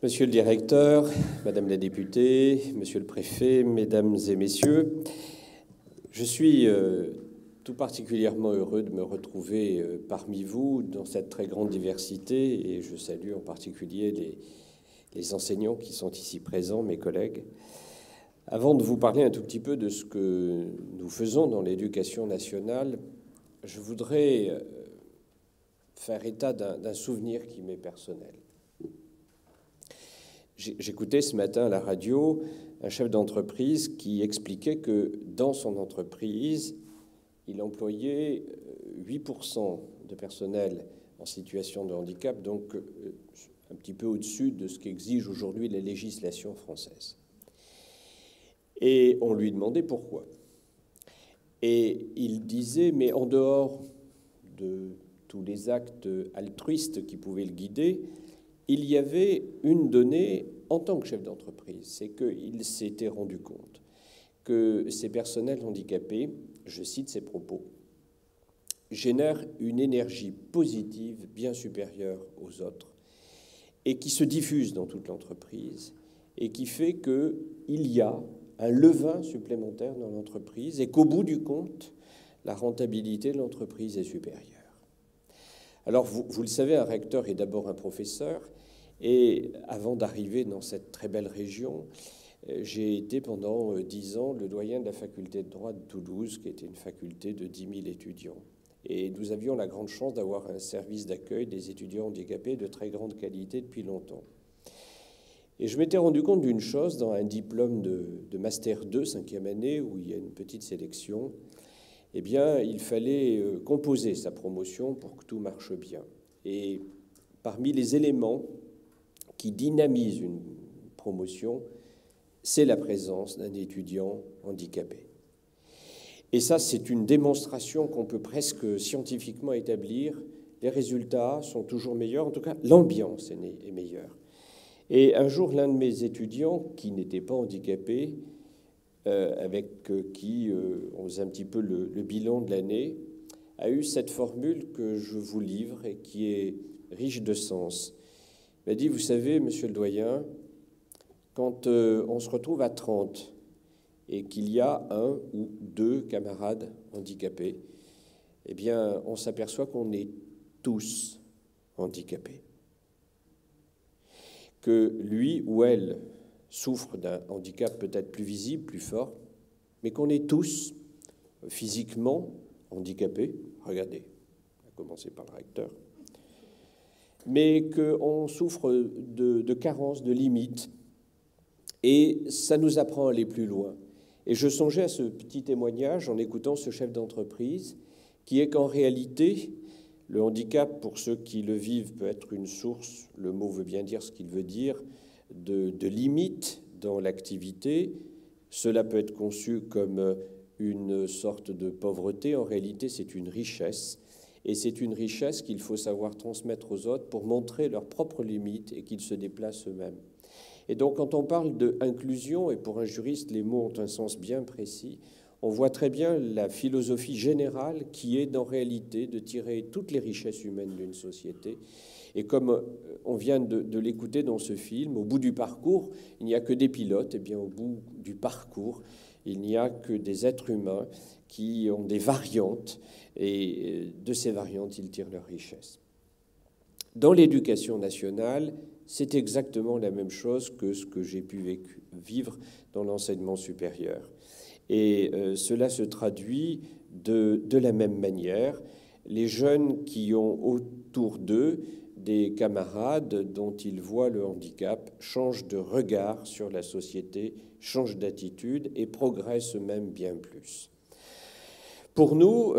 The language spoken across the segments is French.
Monsieur le directeur, Madame la députée, Monsieur le préfet, Mesdames et Messieurs, je suis tout particulièrement heureux de me retrouver parmi vous dans cette très grande diversité et je salue en particulier les enseignants qui sont ici présents, mes collègues. Avant de vous parler un tout petit peu de ce que nous faisons dans l'éducation nationale, je voudrais faire état d'un souvenir qui m'est personnel. J'écoutais ce matin à la radio un chef d'entreprise qui expliquait que dans son entreprise, il employait 8% de personnel en situation de handicap, donc un petit peu au-dessus de ce qu'exige aujourd'hui la législation française. Et on lui demandait pourquoi. Et il disait, mais en dehors de tous les actes altruistes qui pouvaient le guider, il y avait une donnée en tant que chef d'entreprise, c'est qu'il s'était rendu compte que ces personnels handicapés, je cite ses propos, génèrent une énergie positive bien supérieure aux autres et qui se diffuse dans toute l'entreprise et qui fait qu'il y a un levain supplémentaire dans l'entreprise et qu'au bout du compte, la rentabilité de l'entreprise est supérieure. Alors, vous le savez, un recteur est d'abord un professeur. Et avant d'arriver dans cette très belle région, j'ai été pendant 10 ans le doyen de la faculté de droit de Toulouse, qui était une faculté de 10 000 étudiants. Et nous avions la grande chance d'avoir un service d'accueil des étudiants handicapés de très grande qualité depuis longtemps. Et je m'étais rendu compte d'une chose dans un diplôme de Master 2, 5e année, où il y a une petite sélection. Eh bien, il fallait composer sa promotion pour que tout marche bien. Et parmi les éléments qui dynamise une promotion, c'est la présence d'un étudiant handicapé. Et ça, c'est une démonstration qu'on peut presque scientifiquement établir. Les résultats sont toujours meilleurs, en tout cas, l'ambiance est meilleure. Et un jour, l'un de mes étudiants, qui n'était pas handicapé, avec qui on faisait un petit peu le bilan de l'année, a eu cette formule que je vous livre et qui est riche de sens. Il m'a dit, vous savez, monsieur le doyen, quand on se retrouve à 30 et qu'il y a un ou deux camarades handicapés, eh bien, on s'aperçoit qu'on est tous handicapés. Que lui ou elle souffre d'un handicap peut-être plus visible, plus fort, mais qu'on est tous physiquement handicapés. Regardez, on a commencé par le recteur. Mais qu'on souffre de carences, de limites, et ça nous apprend à aller plus loin. Et je songeais à ce petit témoignage en écoutant ce chef d'entreprise, qui est qu'en réalité, le handicap, pour ceux qui le vivent, peut être une source, le mot veut bien dire ce qu'il veut dire, de limites dans l'activité. Cela peut être conçu comme une sorte de pauvreté. En réalité, c'est une richesse. Et c'est une richesse qu'il faut savoir transmettre aux autres pour montrer leurs propres limites et qu'ils se déplacent eux-mêmes. Et donc, quand on parle d'inclusion, et pour un juriste, les mots ont un sens bien précis, on voit très bien la philosophie générale qui est, en réalité, de tirer toutes les richesses humaines d'une société. Et comme on vient de l'écouter dans ce film, au bout du parcours, il n'y a que des pilotes. Et bien, au bout du parcours, il n'y a que des êtres humains qui ont des variantes, et de ces variantes, ils tirent leur richesse. Dans l'éducation nationale, c'est exactement la même chose que ce que j'ai pu vivre dans l'enseignement supérieur. Et cela se traduit de la même manière. Les jeunes qui ont autour d'eux des camarades dont ils voient le handicap changent de regard sur la société, changent d'attitude et progressent même bien plus. Pour nous,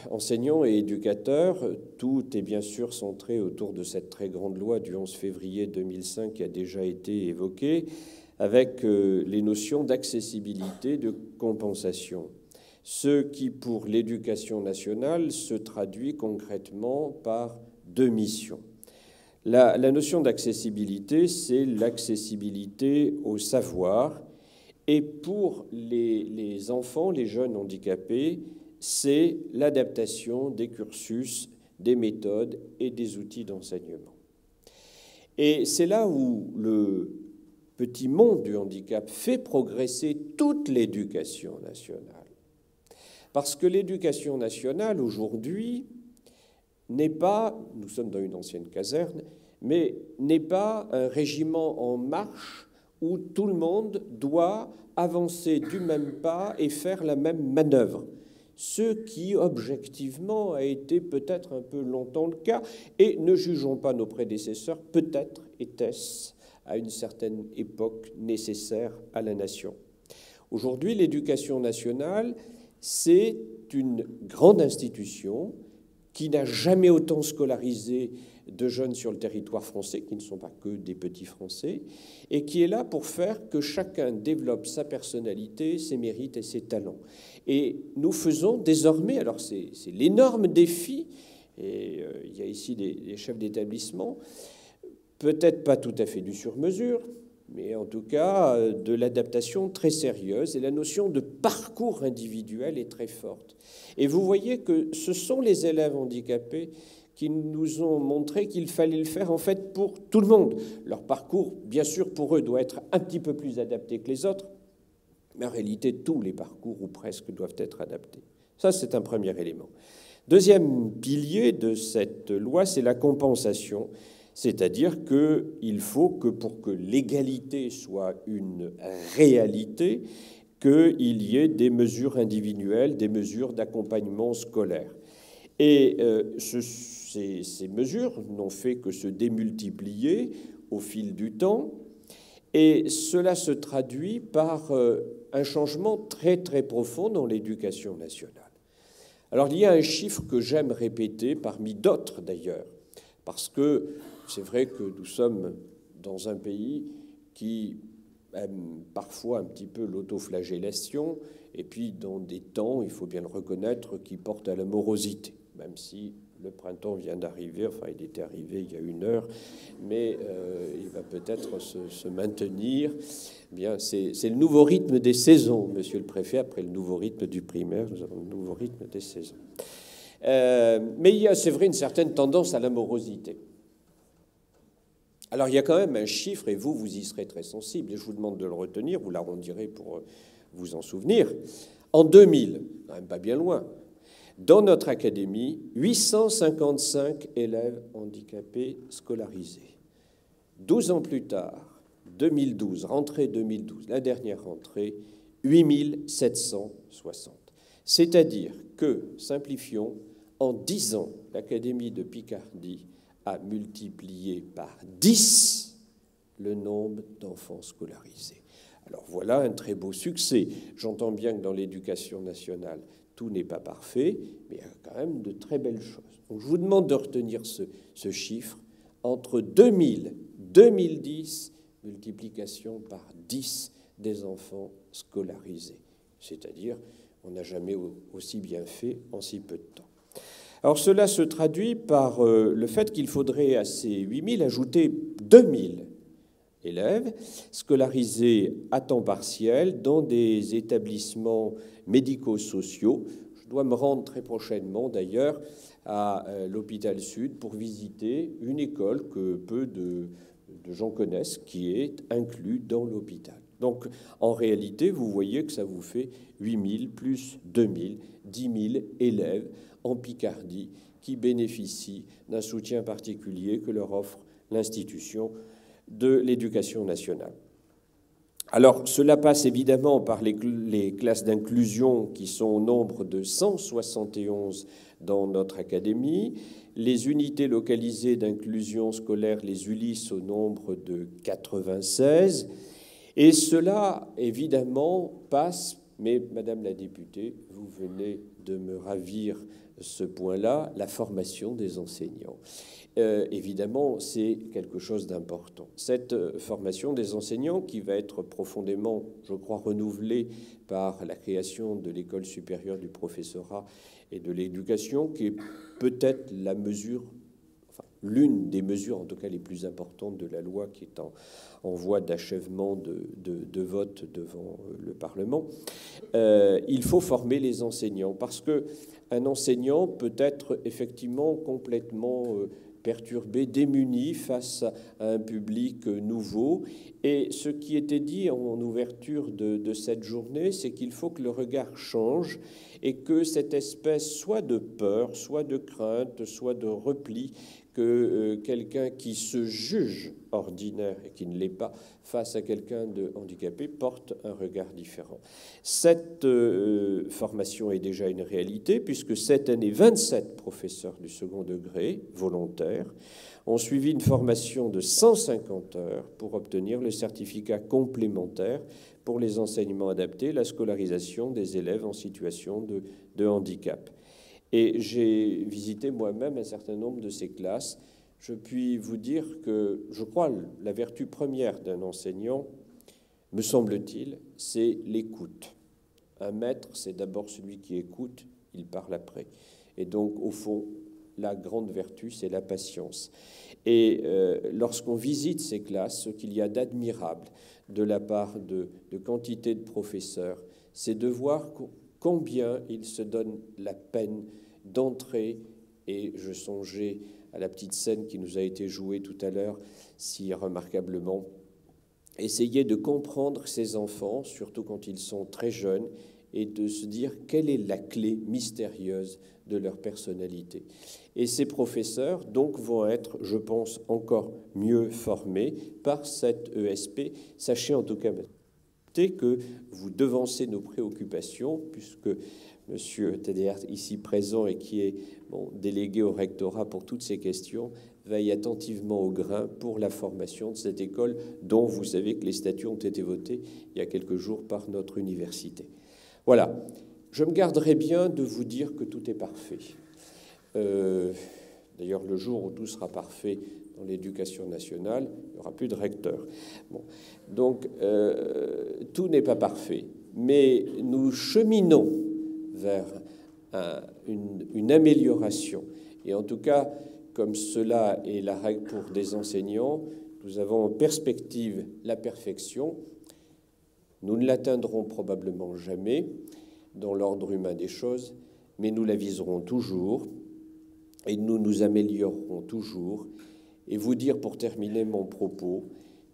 enseignants et éducateurs, tout est bien sûr centré autour de cette très grande loi du 11 février 2005 qui a déjà été évoquée, avec les notions d'accessibilité, de compensation. Ce qui, pour l'éducation nationale, se traduit concrètement par deux missions. La notion d'accessibilité, c'est l'accessibilité au savoir. Et pour les enfants, les jeunes handicapés, c'est l'adaptation des cursus, des méthodes et des outils d'enseignement. Et c'est là où le petit monde du handicap fait progresser toute l'éducation nationale. Parce que l'éducation nationale, aujourd'hui, n'est pas, nous sommes dans une ancienne caserne, mais n'est pas un régiment en marche où tout le monde doit avancer du même pas et faire la même manœuvre. Ce qui, objectivement, a été peut-être un peu longtemps le cas, et ne jugeons pas nos prédécesseurs, peut-être était-ce à une certaine époque nécessaire à la nation. Aujourd'hui, l'éducation nationale, c'est une grande institution qui n'a jamais autant scolarisé de jeunes sur le territoire français, qui ne sont pas que des petits Français, et qui est là pour faire que chacun développe sa personnalité, ses mérites et ses talents. Et nous faisons désormais, alors c'est l'énorme défi, et il y a ici des chefs d'établissement, peut-être pas tout à fait du sur-mesure, mais en tout cas de l'adaptation très sérieuse, et la notion de parcours individuel est très forte. Et vous voyez que ce sont les élèves handicapés qui nous ont montré qu'il fallait le faire en fait pour tout le monde. Leur parcours, bien sûr, pour eux, doit être un petit peu plus adapté que les autres, mais en réalité, tous les parcours, ou presque, doivent être adaptés. Ça, c'est un premier élément. Deuxième pilier de cette loi, c'est la compensation. C'est-à-dire qu'il faut que pour que l'égalité soit une réalité, qu'il y ait des mesures individuelles, des mesures d'accompagnement scolaire. Et ces mesures n'ont fait que se démultiplier au fil du temps, et cela se traduit par un changement très très profond dans l'éducation nationale. Alors il y a un chiffre que j'aime répéter, parmi d'autres d'ailleurs, parce que c'est vrai que nous sommes dans un pays qui aime parfois un petit peu l'autoflagellation, et puis dans des temps, il faut bien le reconnaître, qui portent à la morosité, même si le printemps vient d'arriver, enfin il était arrivé il y a 1 heure, mais il va peut-être se maintenir. Bien, c'est le nouveau rythme des saisons, monsieur le préfet, après le nouveau rythme du primaire, nous avons le nouveau rythme des saisons. Mais il y a, c'est vrai, une certaine tendance à la morosité. Alors, il y a quand même un chiffre, et vous y serez très sensible, et je vous demande de le retenir, vous l'arrondirez pour vous en souvenir. En 2000, quand même pas bien loin, dans notre académie, 855 élèves handicapés scolarisés. 12 ans plus tard, 2012, rentrée 2012, la dernière rentrée, 8760. C'est-à-dire que, simplifions, en 10 ans, l'Académie de Picardie a multiplié par 10 le nombre d'enfants scolarisés. Alors voilà un très beau succès. J'entends bien que dans l'éducation nationale, tout n'est pas parfait, mais il y a quand même de très belles choses. Donc je vous demande de retenir ce chiffre. Entre 2000 et 2010, multiplication par 10 des enfants scolarisés. C'est-à-dire, on n'a jamais aussi bien fait en si peu de temps. Alors cela se traduit par le fait qu'il faudrait à ces 8000 ajouter 2000 élèves scolarisés à temps partiel dans des établissements médico-sociaux. Je dois me rendre très prochainement d'ailleurs à l'hôpital Sud pour visiter une école que peu de gens connaissent qui est inclue dans l'hôpital. Donc en réalité, vous voyez que ça vous fait 8000 plus 2000, 10 000 élèves en Picardie qui bénéficient d'un soutien particulier que leur offre l'institution de l'éducation nationale. Alors, cela passe évidemment par les classes d'inclusion qui sont au nombre de 171 dans notre académie, les unités localisées d'inclusion scolaire, les ULIS, au nombre de 96, et cela, évidemment, passe, mais Madame la députée, vous venez de me ravir ce point-là, la formation des enseignants. Évidemment, c'est quelque chose d'important. Cette formation des enseignants qui va être profondément, je crois, renouvelée par la création de l'École supérieure du professorat et de l'éducation, qui est peut-être la mesure, enfin, l'une des mesures, en tout cas les plus importantes de la loi qui est en voie d'achèvement de vote devant le Parlement. Il faut former les enseignants parce qu'un enseignant peut être effectivement complètement perturbés, démunis face à un public nouveau. Et ce qui était dit en ouverture de cette journée, c'est qu'il faut que le regard change et que cette espèce soit de peur, soit de crainte, soit de repli, que quelqu'un qui se juge ordinaire et qui ne l'est pas face à quelqu'un de handicapé porte un regard différent. Cette formation est déjà une réalité puisque cette année, 27 professeurs du second degré volontaires ont suivi une formation de 150 heures pour obtenir le certificat complémentaire pour les enseignements adaptés, la scolarisation des élèves en situation de handicap. Et j'ai visité moi-même un certain nombre de ces classes. Je puis vous dire que, je crois, la vertu première d'un enseignant, me semble-t-il, c'est l'écoute. Un maître, c'est d'abord celui qui écoute, il parle après. Et donc, au fond, la grande vertu, c'est la patience. Et lorsqu'on visite ces classes, ce qu'il y a d'admirable de la part de quantité de professeurs, c'est de voir combien ils se donnent la peine d'entrer, et je songeais à la petite scène qui nous a été jouée tout à l'heure si remarquablement, essayer de comprendre ces enfants, surtout quand ils sont très jeunes, et de se dire quelle est la clé mystérieuse de leur personnalité. Et ces professeurs, donc, vont être, je pense, encore mieux formés par cette ESP. Sachez en tout cas que vous devancez nos préoccupations, puisque M. Tedéart, ici présent et qui est délégué au rectorat pour toutes ces questions, veille attentivement au grain pour la formation de cette école dont vous savez que les statuts ont été votés il y a quelques jours par notre université. Voilà, je me garderai bien de vous dire que tout est parfait. D'ailleurs, le jour où tout sera parfait dans l'éducation nationale, il n'y aura plus de recteur. Bon. Donc, tout n'est pas parfait, mais nous cheminons vers une amélioration. Et en tout cas, comme cela est la règle pour des enseignants, nous avons en perspective la perfection. Nous ne l'atteindrons probablement jamais dans l'ordre humain des choses, mais nous la viserons toujours et nous nous améliorerons toujours. Et vous dire, pour terminer mon propos,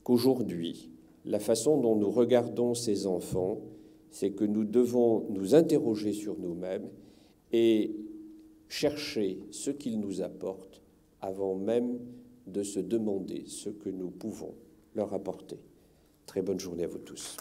qu'aujourd'hui, la façon dont nous regardons ces enfants, c'est que nous devons nous interroger sur nous-mêmes et chercher ce qu'ils nous apportent avant même de se demander ce que nous pouvons leur apporter. Très bonne journée à vous tous.